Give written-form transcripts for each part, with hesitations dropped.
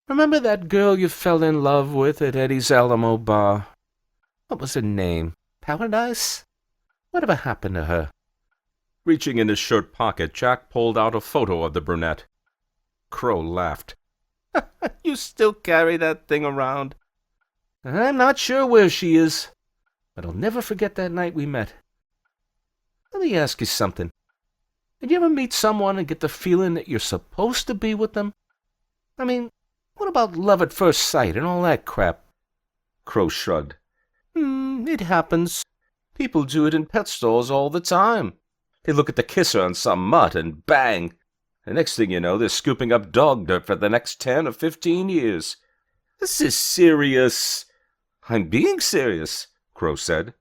Remember that girl you fell in love with at Eddie's Alamo bar? What was her name? Paradise? Whatever happened to her?" Reaching in his shirt pocket, Jack pulled out a photo of the brunette. Crow laughed. "You still carry that thing around?" "I'm not sure where she is, but I'll never forget that night we met. Let me ask you something. Did you ever meet someone and get the feeling that you're supposed to be with them? I mean, what about love at first sight and all that crap?" Crow shrugged. It happens. People do it in pet stores all the time. They look at the kisser on some mutt and bang! The next thing you know, they're scooping up dog dirt for the next 10 or 15 years. This is serious." "I'm being serious," Crow said.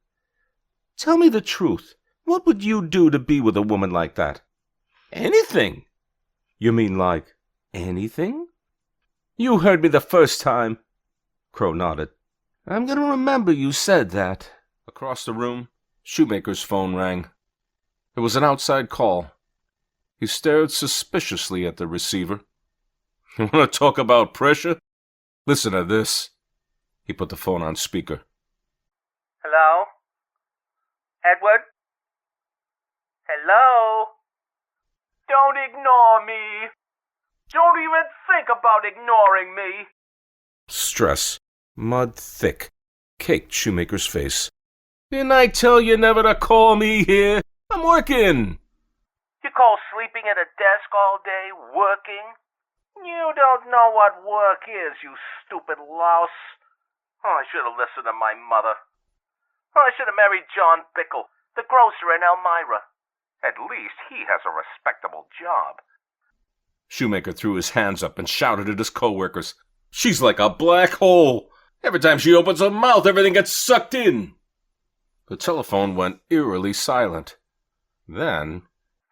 "Tell me the truth. What would you do to be with a woman like that?" "Anything." "You mean like anything?" "You heard me the first time." Crow nodded. "I'm going to remember you said that." Across the room, Shoemaker's phone rang. It was an outside call. He stared suspiciously at the receiver. "You want to talk about pressure? Listen to this." He put the phone on speaker. "Hello? Edward? Hello? Don't ignore me. Don't even think about ignoring me." Stress, mud thick, caked Shoemaker's face. "Didn't I tell you never to call me here? I'm working." "You call sleeping at a desk all day working? You don't know what work is, you stupid louse. Oh, I should have listened to my mother. Oh, I should have married John Bickle, the grocer in Elmira. At least he has a respectable job." Shoemaker threw his hands up and shouted at his co-workers. "She's like a black hole. Every time she opens her mouth, everything gets sucked in." The telephone went eerily silent. Then,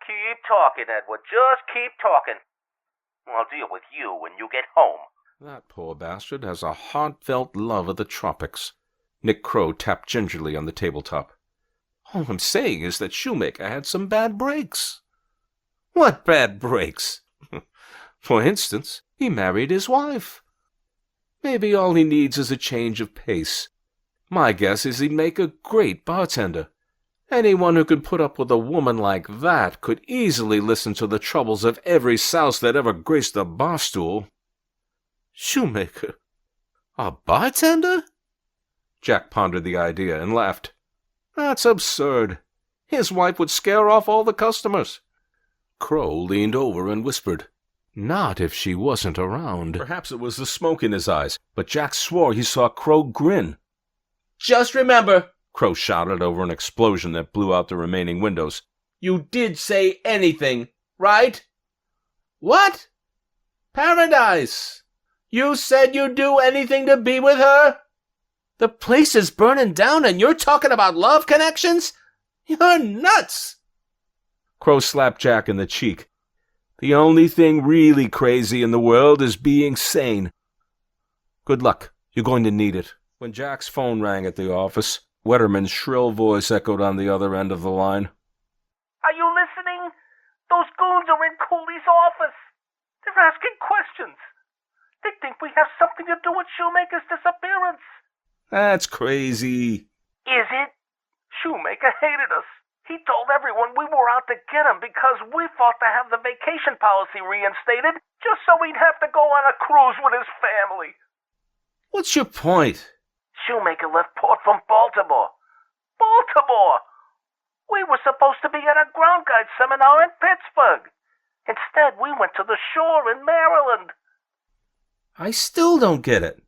"Keep talking, Edward. Just keep talking. I'll deal with you when you get home." "That poor bastard has a heartfelt love of the tropics." Nick Crow tapped gingerly on the tabletop. "All I'm saying is that Shoemaker had some bad breaks." "What bad breaks?" "For instance, he married his wife. Maybe all he needs is a change of pace. My guess is he'd make a great bartender. Anyone who could put up with a woman like that could easily listen to the troubles of every souse that ever graced a bar stool." "Shoemaker? A bartender?" Jack pondered the idea and laughed. "That's absurd. His wife would scare off all the customers." Crow leaned over and whispered, "Not if she wasn't around." Perhaps it was the smoke in his eyes, but Jack swore he saw Crow grin. "Just remember," Crow shouted over an explosion that blew out the remaining windows, "you did say anything, right?" "What? Paradise! You said you'd do anything to be with her? The place is burning down and you're talking about love connections? You're nuts!" Crow slapped Jack in the cheek. "The only thing really crazy in the world is being sane. Good luck. You're going to need it." When Jack's phone rang at the office, Wetterman's shrill voice echoed on the other end of the line. "Are you listening? Those goons are in Cooley's office. They're asking questions. They think we have something to do with Shoemaker's disappearance." "That's crazy." "Is it? Shoemaker hated us. He told everyone we were out to get him because we fought to have the vacation policy reinstated just so he'd have to go on a cruise with his family." "What's your point?" "Shoemaker left port from Baltimore. Baltimore! We were supposed to be at a ground guide seminar in Pittsburgh. Instead, we went to the shore in Maryland." "I still don't get it."